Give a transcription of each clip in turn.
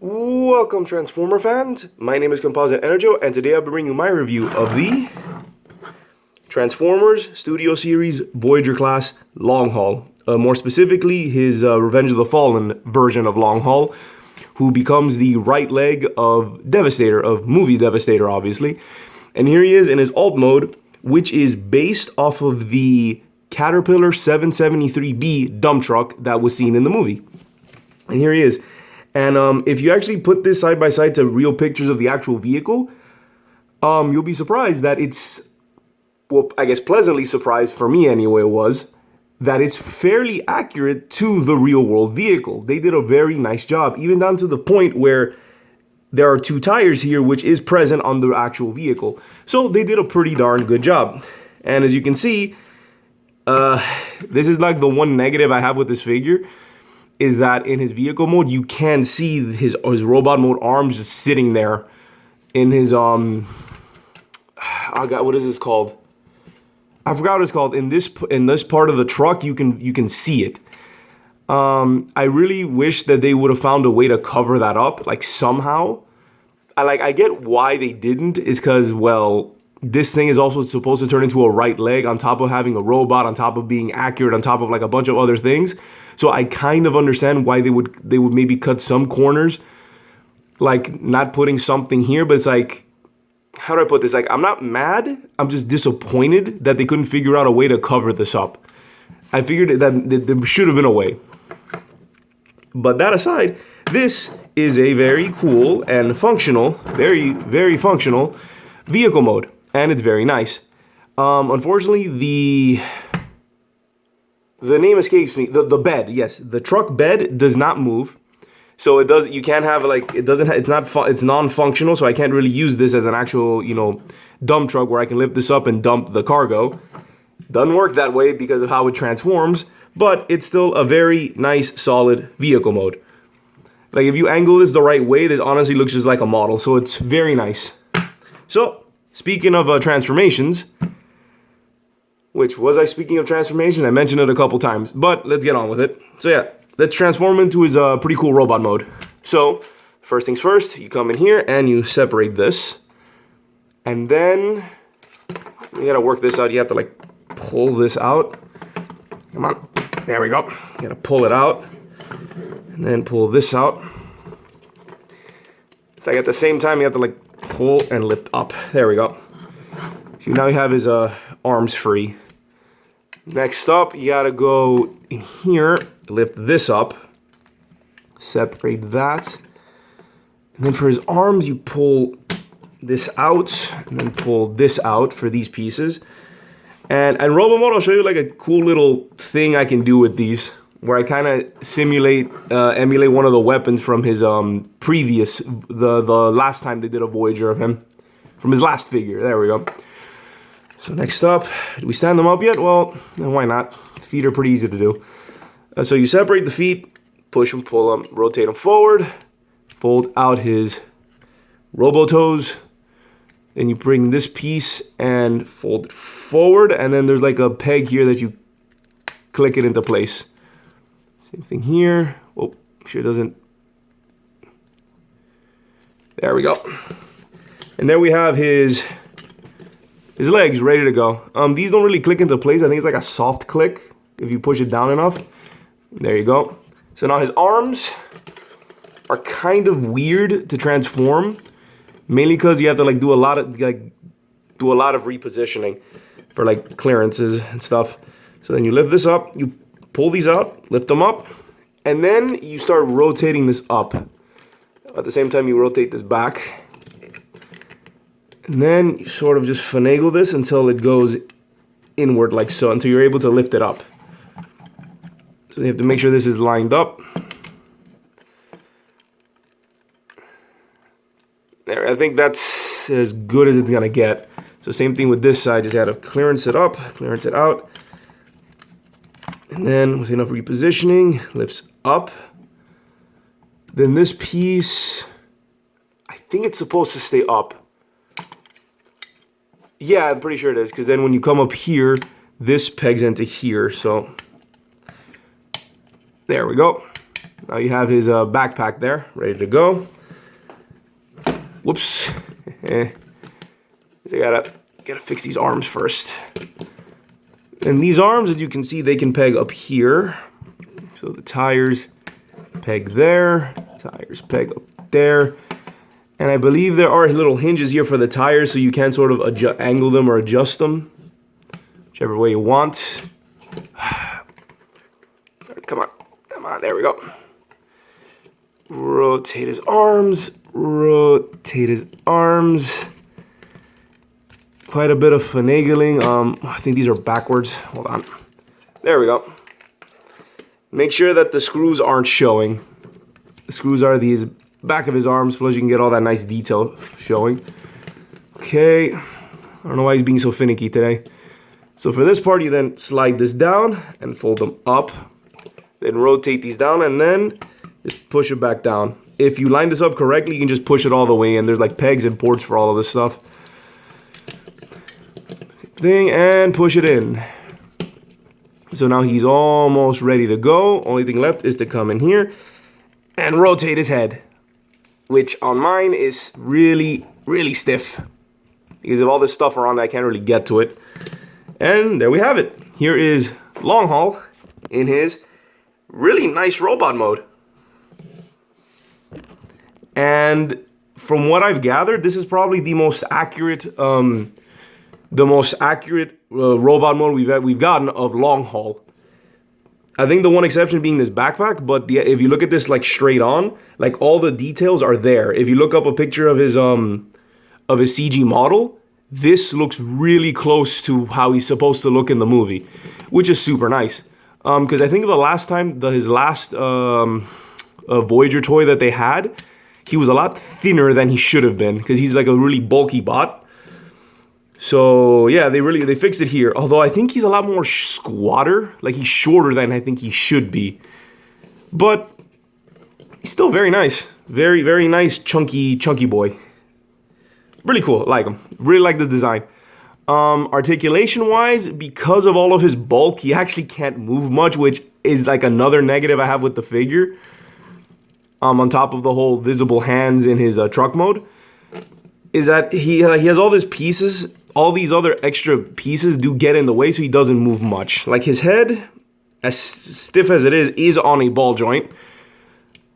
Welcome, Transformer fans. My name is Composite Enerjoe, and today I'll be bringing you my review of the Transformers Studio Series Voyager class Long Haul. More specifically, his Revenge of the Fallen version of Long Haul, who becomes the right leg of Devastator, of movie Devastator, obviously. And here he is in his alt mode, which is based off of the Caterpillar 773B dump truck that was seen in the movie. And here he is. And if you actually put this side by side to real pictures of the actual vehicle, you'll be surprised that it's, well, I guess pleasantly surprised, for me anyway, was that it's fairly accurate to the real world vehicle. They did a very nice job, even down to the point where there are two tires here, which is present on the actual vehicle. So they did a pretty darn good job. And as you can see, this is like the one negative I have with this figure, is that in his vehicle mode, you can see his robot mode arms just sitting there in his, oh God, what is this called? I forgot what it's called. In this part of the truck, you can see it. I really wish that they would have found a way to cover that up, like somehow. I get why they didn't, is because, well, this thing is also supposed to turn into a right leg on top of having a robot, on top of being accurate, on top of like a bunch of other things. So I kind of understand why they would maybe cut some corners, like not putting something here, but it's like, how do I put this? Like, I'm not mad, I'm just disappointed that they couldn't figure out a way to cover this up. I figured that there should have been a way. But that aside, this is a very cool and functional, very, very functional vehicle mode. And it's very nice. Unfortunately, the name escapes me. The bed, yes, the truck bed does not move, so it does. You can't have like it doesn't. It's non-functional, so I can't really use this as an actual dump truck where I can lift this up and dump the cargo. Doesn't work that way because of how it transforms, but it's still a very nice, solid vehicle mode. Like if you angle this the right way, this honestly looks just like a model, so it's very nice. So, speaking of transformations, which was I speaking of transformation? I mentioned it a couple times, but let's get on with it. So yeah, let's transform into his pretty cool robot mode. So, first things first, you come in here and you separate this. And then, you gotta work this out. You have to like pull this out. Come on, there we go. You gotta pull it out. And then pull this out. It's like at the same time you have to like pull and lift up. There we go. So now you have his arms free. Next up, you gotta go in here, lift this up, separate that, and then for his arms, you pull this out, and then pull this out for these pieces. And in RoboMode, I'll show you like a cool little thing I can do with these, where I kind of emulate one of the weapons from his previous, the last time they did a Voyager of him, from his last figure. There we go. So next up, did we stand them up yet? Well, why not? Feet are pretty easy to do. So you separate the feet, push them, pull them, rotate them forward, fold out his robo-toes, then you bring this piece and fold it forward, and then there's like a peg here that you click it into place. Same thing here. Oh, sure doesn't. There we go. And there we have his legs ready to go. These don't really click into place. I think it's like a soft click if you push it down enough. There you go. So now his arms are kind of weird to transform, mainly because you have to like do a lot of repositioning for like clearances and stuff. So then you lift this up, you pull these out, lift them up, and then you start rotating this up. At the same time, you rotate this back. And then you sort of just finagle this until it goes inward like so, until you're able to lift it up. So you have to make sure this is lined up. There, I think that's as good as it's gonna get. So same thing with this side, just gotta clearance it up, clearance it out. And then with enough repositioning, lifts up. Then this piece, I think it's supposed to stay up. Yeah, I'm pretty sure it is, because then when you come up here, this pegs into here, so there we go. Now you have his backpack there, ready to go. Whoops. I gotta fix these arms first. And these arms, as you can see, they can peg up here. So the tires peg there, tires peg up there. And I believe there are little hinges here for the tires, so you can sort of angle them or adjust them, whichever way you want. Come on, there we go. Rotate his arms, rotate his arms. Quite a bit of finagling. I think these are backwards. Hold on. There we go. Make sure that the screws aren't showing. The screws are these back of his arms, plus you can get all that nice detail showing. Okay. I don't know why he's being so finicky today. So for this part, you then slide this down and fold them up. Then rotate these down and then just push it back down. If you line this up correctly, you can just push it all the way in. There's like pegs and ports for all of this stuff. Thing and push it in. So now he's almost ready to go. Only thing left is to come in here and rotate his head, which on mine is really, really stiff because of all this stuff around. I can't really get to it. And there we have it. Here is Long Haul in his really nice robot mode. And from what I've gathered, this is probably the most accurate robot mode we've gotten of Long Haul. I think the one exception being this backpack, but if you look at this like straight on, like all the details are there. If you look up a picture of his CG model, this looks really close to how he's supposed to look in the movie, which is super nice. Because I think the last time his last Voyager toy that they had, he was a lot thinner than he should have been because he's like a really bulky bot. So yeah, they fixed it here. Although I think he's a lot more squatter, like he's shorter than I think he should be. But he's still very nice, very, very nice, chunky boy. Really cool, I like him. Really like the design. Articulation-wise, because of all of his bulk, he actually can't move much, which is like another negative I have with the figure. On top of the whole visible hands in his truck mode, is that he has all these pieces. All these other extra pieces do get in the way, so he doesn't move much. Like his head, as stiff as it is on a ball joint.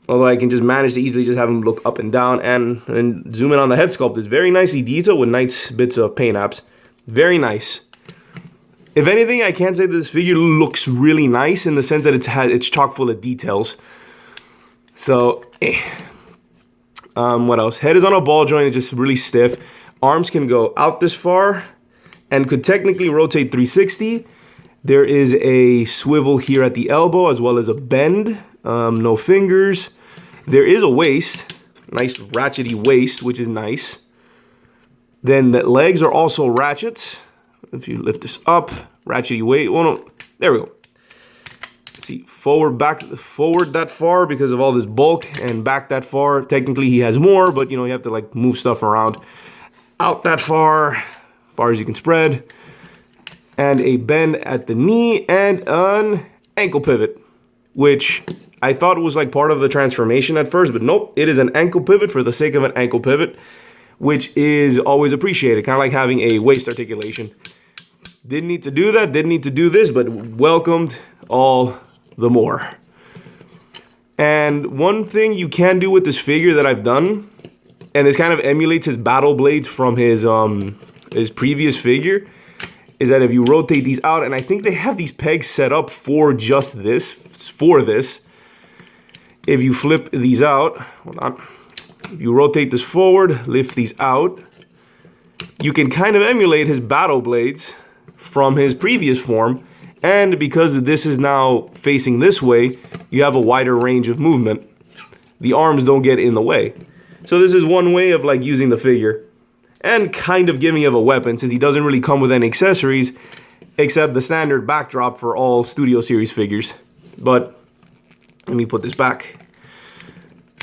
Although I can just manage to easily just have him look up and down and zoom in on the head sculpt. It's very nicely detailed with nice bits of paint apps. Very nice. If anything, I can say that this figure looks really nice in the sense that it's chock full of details. So, what else? Head is on a ball joint, it's just really stiff. Arms can go out this far and could technically rotate 360. There is a swivel here at the elbow as well as a bend. No fingers. There is a waist. Nice ratchety waist, which is nice. Then the legs are also ratchets. If you lift this up, ratchety waist. Well, no, there we go. See, forward that far because of all this bulk, and back that far. Technically he has more, but you have to like move stuff around. Out that far as you can spread, and a bend at the knee and an ankle pivot, which I thought was like part of the transformation at first, but nope, it is an ankle pivot for the sake of an ankle pivot, which is always appreciated, kind of like having a waist articulation. Didn't need to do that, didn't need to do this, but welcomed all the more. And one thing you can do with this figure that I've done, and this kind of emulates his battle blades from his previous figure, is that if you rotate these out, and I think they have these pegs set up for just this, if you flip these out, hold on, if you rotate this forward, lift these out, you can kind of emulate his battle blades from his previous form, and because this is now facing this way, you have a wider range of movement. The arms don't get in the way. So this is one way of like using the figure and kind of giving him a weapon, since he doesn't really come with any accessories except the standard backdrop for all Studio Series figures. But let me put this back.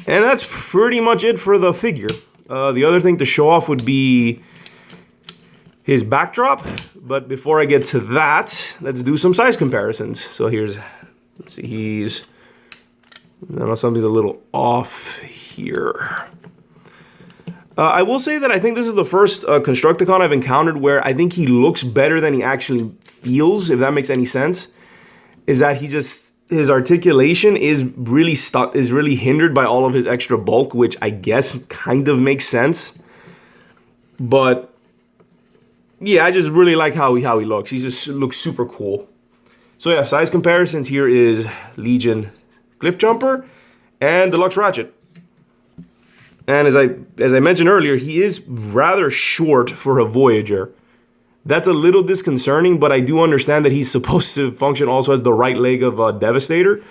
And that's pretty much it for the figure. The other thing to show off would be his backdrop. But before I get to that, let's do some size comparisons. So let's see, he's I know something's a little off here. I will say that I think this is the first Constructicon I've encountered where I think he looks better than he actually feels, if that makes any sense. Is that his articulation is really hindered by all of his extra bulk, which I guess kind of makes sense. But yeah, I just really like how he looks. He just looks super cool. So yeah, size comparisons here is Legion Cliff Jumper and Deluxe Ratchet. And as I mentioned earlier, he is rather short for a Voyager. That's a little disconcerting, but I do understand that he's supposed to function also as the right leg of a Devastator.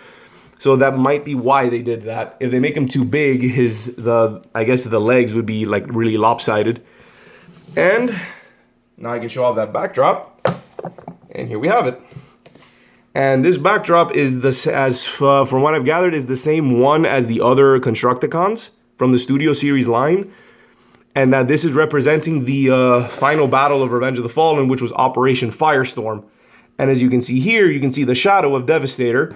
So that might be why they did that. If they make him too big, I guess the legs would be like really lopsided. And now I can show off that backdrop. And here we have it. And this backdrop is from what I've gathered, is the same one as the other Constructicons from the Studio Series line, and that this is representing the final battle of Revenge of the Fallen, which was Operation Firestorm. And as you can see here, you can see the shadow of Devastator,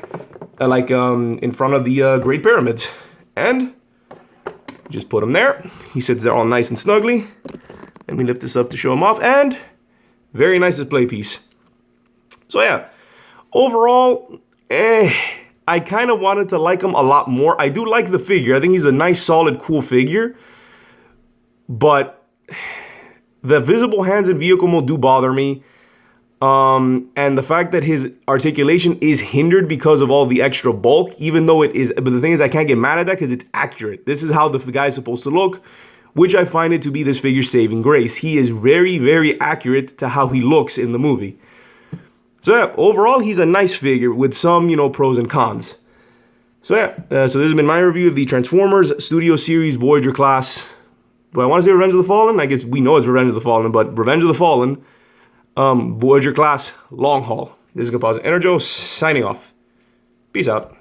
in front of the Great Pyramids. And just put him there. He sits there all nice and snugly. Let me lift this up to show him off, and very nice display piece. So yeah, overall, I kind of wanted to like him a lot more. I do like the figure. I think he's a nice, solid, cool figure. But the visible hands in vehicle mode do bother me. And the fact that his articulation is hindered because of all the extra bulk, even though it is. But the thing is, I can't get mad at that because it's accurate. This is how the guy is supposed to look, which I find it to be this figure's saving grace. He is very, very accurate to how he looks in the movie. So yeah, overall, he's a nice figure with some, pros and cons. So yeah, so this has been my review of the Transformers Studio Series Voyager class. Do I want to say Revenge of the Fallen? I guess we know it's Revenge of the Fallen, but Revenge of the Fallen, Voyager class, long haul. This is Composite Enerjoe signing off. Peace out.